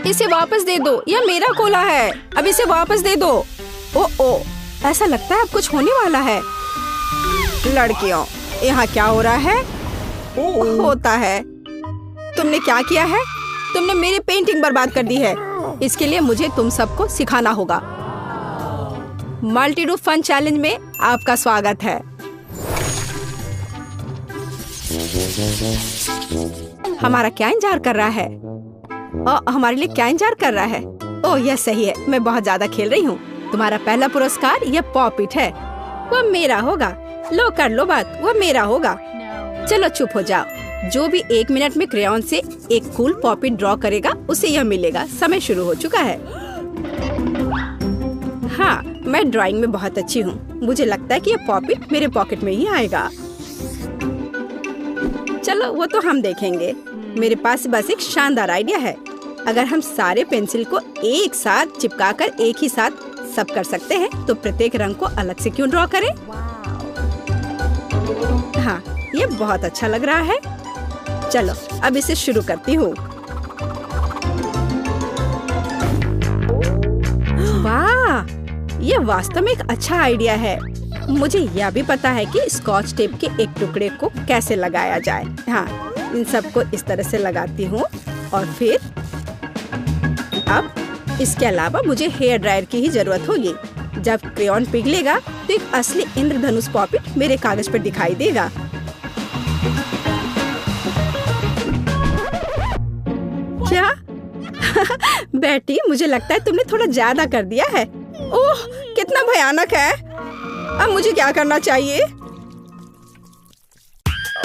इसे वापस दे दो, यह मेरा कोला है। अब इसे वापस दे दो। ओ, ऐसा लगता है अब कुछ होने वाला है। लड़कियों, यहाँ क्या हो रहा है? होता है। तुमने क्या किया है? तुमने मेरी पेंटिंग बर्बाद कर दी है। इसके लिए मुझे तुम सबको सिखाना होगा। मल्टी डू फन चैलेंज में आपका स्वागत है। हमारा क्या इंतजार कर रहा है? हमारे लिए क्या इंतजार कर रहा है? ओह, यह सही है, मैं बहुत ज्यादा खेल रही हूँ। तुम्हारा पहला पुरस्कार यह पॉपिट है। वो मेरा होगा। लो, कर लो बात, वो मेरा होगा। चलो चुप हो जाओ। जो भी 1 मिनट में क्रेयॉन से एक कूल पॉपिट ड्रॉ करेगा उसे यह मिलेगा। समय शुरू हो चुका है। हाँ, मैं ड्राइंग में बहुत अच्छी हूँ। मुझे लगता है कि यह पॉपिट मेरे पॉकेट में ही आएगा। चलो, वो तो हम देखेंगे। मेरे पास बस एक शानदार आइडिया है। अगर हम सारे पेंसिल को एक साथ चिपकाकर एक ही साथ सब कर सकते हैं, तो प्रत्येक रंग को अलग से क्यों ड्रॉ करें? हाँ, ये बहुत अच्छा लग रहा है। चलो, अब इसे शुरू करती हूँ। वाह, ये वास्तव में एक अच्छा आइडिया है। मुझे यह भी पता है कि स्कॉच टेप के एक टुकड़े को कैसे लगाया जाए। हाँ, इन सबको इस तरह से लगाती हूँ और फिर अब इसके अलावा मुझे हेयर ड्रायर की ही जरूरत होगी। जब क्रेयॉन पिघलेगा तो एक असली इंद्रधनुष पॉपिट मेरे कागज पर दिखाई देगा। क्या? बेटी, मुझे लगता है तुमने थोड़ा ज्यादा कर दिया है। ओह, कितना भयानक है। अब मुझे क्या करना चाहिए?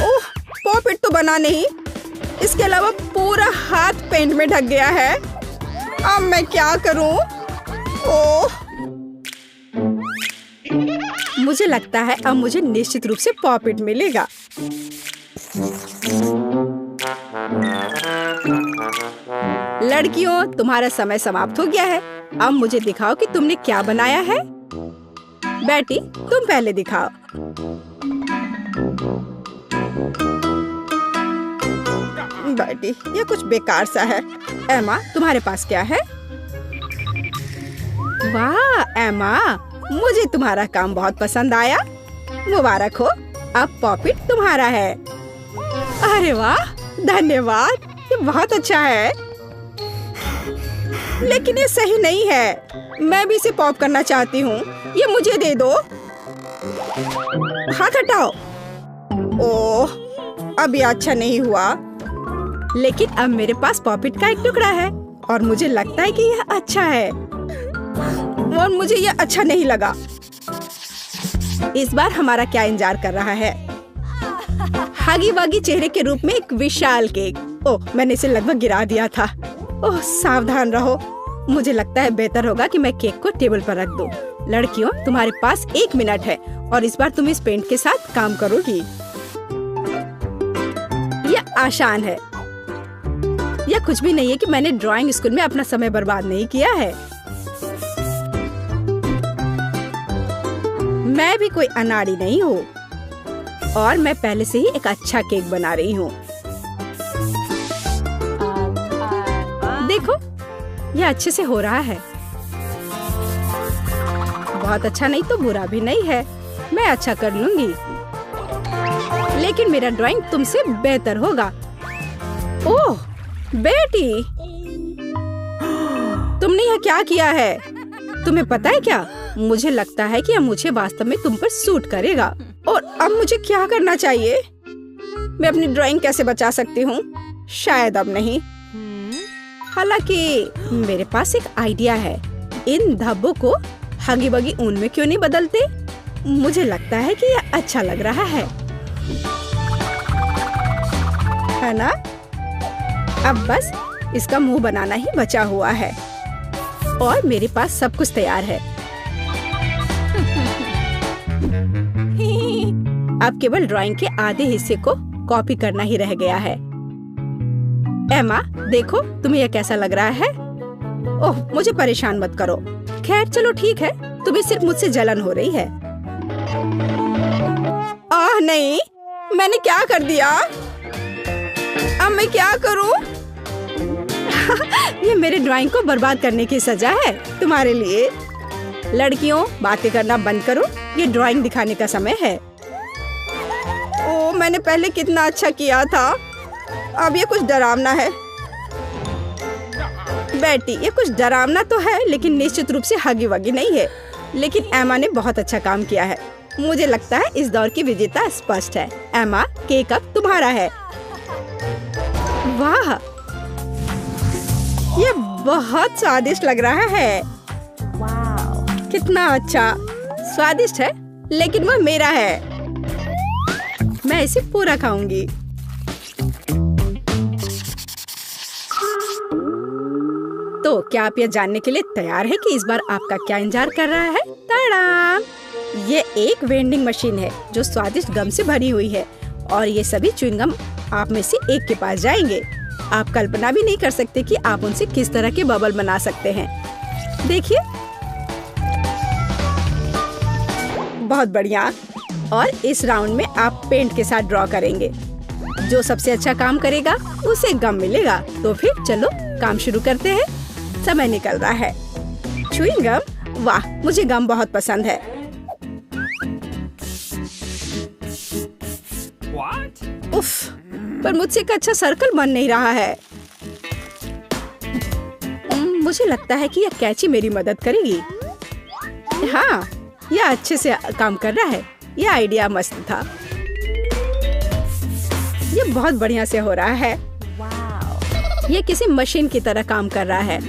ओह, पॉपिट तो बना नहीं। इसके अलावा पूरा हाथ पेंट में ढक गया है। अब मैं क्या करूं? ओह, मुझे लगता है अब मुझे निश्चित रूप से पॉपिट मिलेगा। लड़कियों, तुम्हारा समय समाप्त हो गया है। अब मुझे दिखाओ कि तुमने क्या बनाया है। बेटी, तुम पहले दिखाओ। बेटी, ये कुछ बेकार सा है। एमा, तुम्हारे पास क्या है? वाह एमा, मुझे तुम्हारा काम बहुत पसंद आया। मुबारक हो, अब पॉपिट तुम्हारा है। अरे वाह, धन्यवाद, ये बहुत अच्छा है। लेकिन ये सही नहीं है। मैं भी इसे पॉप करना चाहती हूँ। ये मुझे दे दो। हाथ हटाओ। ओह, अब ये अच्छा नहीं हुआ। लेकिन अब मेरे पास पॉपिट का एक टुकड़ा है और मुझे लगता है कि यह अच्छा है। और मुझे यह अच्छा नहीं लगा। इस बार हमारा क्या इंतजार कर रहा है? हागी वागी चेहरे के रूप में एक विशाल केक। ओह, मैंने इसे लगभग गिरा दिया था। ओह, सावधान रहो। मुझे लगता है बेहतर होगा कि मैं केक को टेबल पर रख दूं। लड़कियों, तुम्हारे पास 1 मिनट है और इस बार तुम इस पेंट के साथ काम करोगी। यह आसान है। यह कुछ भी नहीं है कि मैंने ड्राइंग स्कूल में अपना समय बर्बाद नहीं किया है। मैं भी कोई अनाड़ी नहीं हूँ और मैं पहले से ही एक अच्छा केक बना रही हूँ। देखो, यह अच्छे से हो रहा है। बहुत अच्छा नहीं तो बुरा भी नहीं है। मैं अच्छा कर लूंगी। लेकिन मेरा ड्राइंग तुमसे बेहतर होगा। ओह बेटी, तुमने यह क्या किया है? तुम्हें पता है क्या? मुझे लगता है कि यह मुझे वास्तव में तुम पर सूट करेगा। और अब मुझे क्या करना चाहिए? मैं अपनी ड्राइंग कैसे बचा सकती हूँ? शायद अब नहीं। हालांकि मेरे पास एक आइडिया है। इन धब्बों को हगी बगी ऊन में क्यों नहीं बदलते? मुझे लगता है कि यह अच्छा लग रहा है ना? अब बस इसका मुंह बनाना ही बचा हुआ है और मेरे पास सब कुछ तैयार है। अब केवल ड्राइंग के आधे हिस्से को कॉपी करना ही रह गया है। एमा, देखो तुम्हें यह कैसा लग रहा है? ओह, मुझे परेशान मत करो। खैर चलो ठीक है, तुम्हें सिर्फ मुझसे जलन हो रही है। आह नहीं, मैंने क्या कर दिया? अब मैं क्या करूं? ये मेरे ड्राइंग को बर्बाद करने की सजा है तुम्हारे लिए। लड़कियों, बातें करना बंद करो, ये ड्राइंग दिखाने का समय है। ओ, मैंने पहले कितना अच्छा किया था, अब ये कुछ डरावना है। बेटी, ये कुछ डरावना तो है लेकिन निश्चित रूप से हगी वगी नहीं है। लेकिन एमा ने बहुत अच्छा काम किया है। मुझे लगता है इस दौर की विजेता स्पष्ट है। एमा, केक अब तुम्हारा है। वाह, ये बहुत स्वादिष्ट लग रहा है। कितना अच्छा, स्वादिष्ट है लेकिन वह मेरा है। मैं इसे पूरा खाऊंगी। तो क्या आप यह जानने के लिए तैयार हैं कि इस बार आपका क्या इंतजार कर रहा है? ताड़ा! ये एक वेंडिंग मशीन है जो स्वादिष्ट गम से भरी हुई है और ये सभी च्युइंगम आप में से एक के पास जाएंगे। आप कल्पना भी नहीं कर सकते कि आप उनसे किस तरह के बबल बना सकते हैं। देखिए, बहुत बढ़िया। और इस राउंड में आप पेंट के साथ ड्रॉ करेंगे। जो सबसे अच्छा काम करेगा उसे गम मिलेगा। तो फिर चलो काम शुरू करते हैं। समय निकल रहा है। च्युइंगम, वाह, मुझे गम बहुत पसंद है। उफ, पर मुझसे एक अच्छा सर्कल बन नहीं रहा है। मुझे लगता है कि यह कैंची मेरी मदद करेगी। हाँ, यह अच्छे से काम कर रहा है। यह आइडिया मस्त था। यह बहुत बढ़िया से हो रहा है। यह किसी मशीन की तरह काम कर रहा है।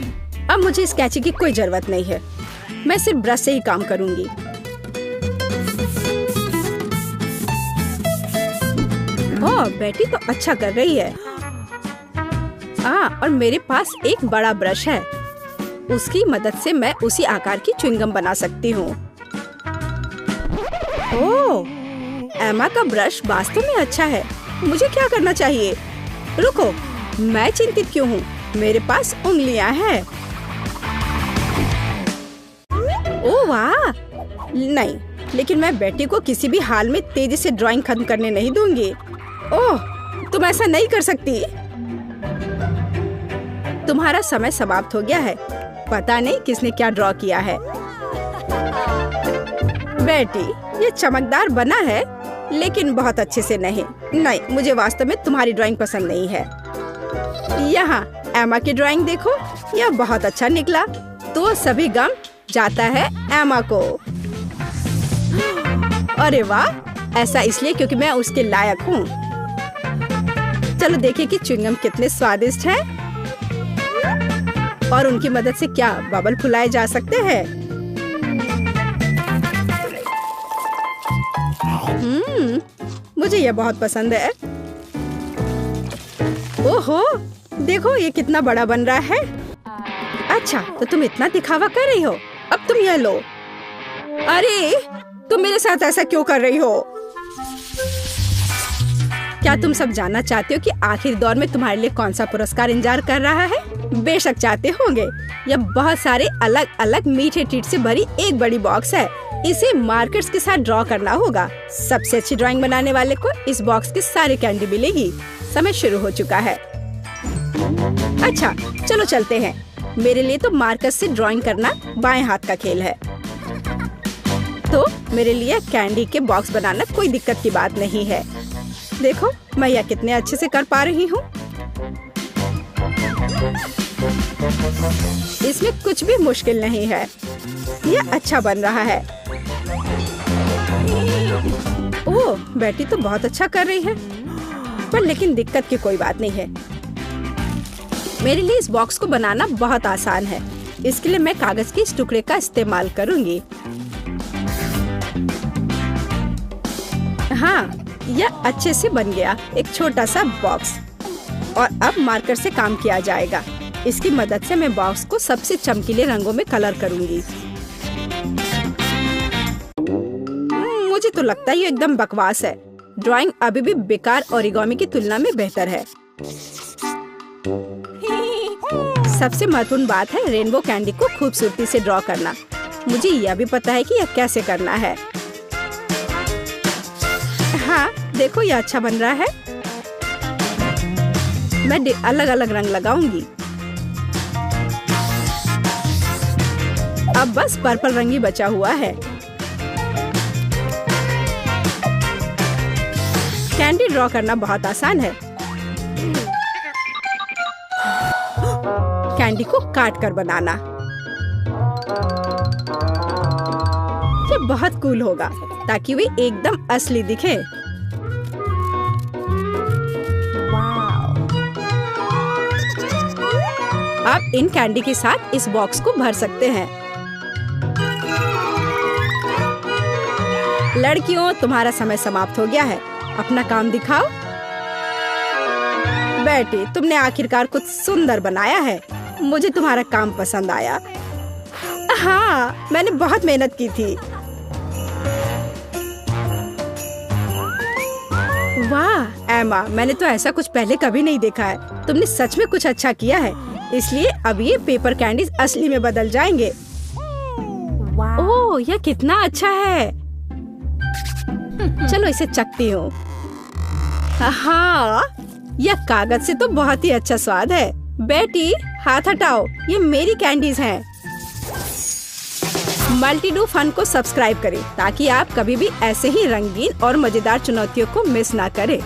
अब मुझे इस कैंची की कोई जरूरत नहीं है। मैं सिर्फ ब्रश से ही काम करूंगी। ओह, बेटी तो अच्छा कर रही है। और मेरे पास एक बड़ा ब्रश है। उसकी मदद से मैं उसी आकार की च्युइंगम बना सकती हूँ। ओह, एमा का ब्रश वास्तव में अच्छा है। मुझे क्या करना चाहिए? रुको, मैं चिंतित क्यों हूँ? मेरे पास उंगलियां हैं। ओह वाह, नहीं, लेकिन मैं बेटी को किसी भी हाल में तेजी से ड्राइंग खत्म करने नहीं दूंगी। ओह, तुम ऐसा नहीं कर सकती। तुम्हारा समय समाप्त हो गया है। पता नहीं किसने क्या ड्रॉ किया है। बेटी, ये चमकदार बना है लेकिन बहुत अच्छे से नहीं। नहीं, मुझे वास्तव में तुम्हारी ड्राइंग पसंद नहीं है। यहाँ एमा की ड्राइंग देखो, यह बहुत अच्छा निकला। तो सभी गम जाता है एमा को। अरे वाह, ऐसा इसलिए क्योंकि मैं उसके लायक हूँ। चलो देखिए कि च्युइंगम कितने स्वादिष्ट हैं और उनकी मदद से क्या बबल फुलाए जा सकते हैं। मुझे यह बहुत पसंद है। ओहो, देखो ये कितना बड़ा बन रहा है। अच्छा, तो तुम इतना दिखावा कर रही हो। अब तुम यह लो। अरे, तुम मेरे साथ ऐसा क्यों कर रही हो? क्या तुम सब जानना चाहते हो कि आखिर दौर में तुम्हारे लिए कौन सा पुरस्कार इंतजार कर रहा है? बेशक चाहते होंगे। यह बहुत सारे अलग अलग मीठे ट्रीट से भरी एक बड़ी बॉक्स है। इसे मार्कर्स के साथ ड्रॉ करना होगा। सबसे अच्छी ड्राइंग बनाने वाले को इस बॉक्स के सारे कैंडी मिलेगी। समय शुरू हो चुका है। अच्छा, चलो चलते हैं। मेरे लिए तो मार्कर्स से ड्राइंग करना बाएं हाथ का खेल है। तो मेरे लिए कैंडी के बॉक्स बनाना कोई दिक्कत की बात नहीं है। देखो, मैं यह कितने अच्छे से कर पा रही हूँ। इसमें कुछ भी मुश्किल नहीं है। यह अच्छा बन रहा है। ओह, बेटी तो बहुत अच्छा कर रही है। पर लेकिन दिक्कत की कोई बात नहीं है। मेरे लिए इस बॉक्स को बनाना बहुत आसान है। इसके लिए मैं कागज के इस टुकड़े का इस्तेमाल करूंगी। हाँ, यह अच्छे से बन गया, एक छोटा सा बॉक्स। और अब मार्कर से काम किया जाएगा। इसकी मदद से मैं बॉक्स को सबसे चमकीले रंगों में कलर करूंगी। मुझे तो लगता है ये एकदम बकवास है। ड्राइंग अभी भी बेकार ओरिगामी की तुलना में बेहतर है। सबसे महत्वपूर्ण बात है रेनबो कैंडी को खूबसूरती से ड्रॉ करना। मुझे यह भी पता है कि यह कैसे करना है। हाँ, देखो यह अच्छा बन रहा है। मैं अलग अलग रंग लगाऊंगी। अब बस पर्पल रंग ही बचा हुआ है। कैंडी ड्रॉ करना बहुत आसान है। कैंडी को काट कर बनाना, ये बहुत कूल होगा ताकि वे एकदम असली दिखे। आप इन कैंडी के साथ इस बॉक्स को भर सकते हैं। लड़कियों, तुम्हारा समय समाप्त हो गया है। अपना काम दिखाओ। बेटी, तुमने आखिरकार कुछ सुंदर बनाया है। मुझे तुम्हारा काम पसंद आया। हाँ, मैंने बहुत मेहनत की थी। वाह एमा, मैंने तो ऐसा कुछ पहले कभी नहीं देखा है। तुमने सच में कुछ अच्छा किया है। इसलिए अब ये पेपर कैंडीज असली में बदल जाएंगे। ओह, यह कितना अच्छा है। चलो इसे चखती हूँ। हाँ, यह कागज से तो बहुत ही अच्छा स्वाद है। बेटी, हाथ हटाओ, ये मेरी कैंडीज हैं। मल्टीडू फन को सब्सक्राइब करें ताकि आप कभी भी ऐसे ही रंगीन और मजेदार चुनौतियों को मिस ना करें।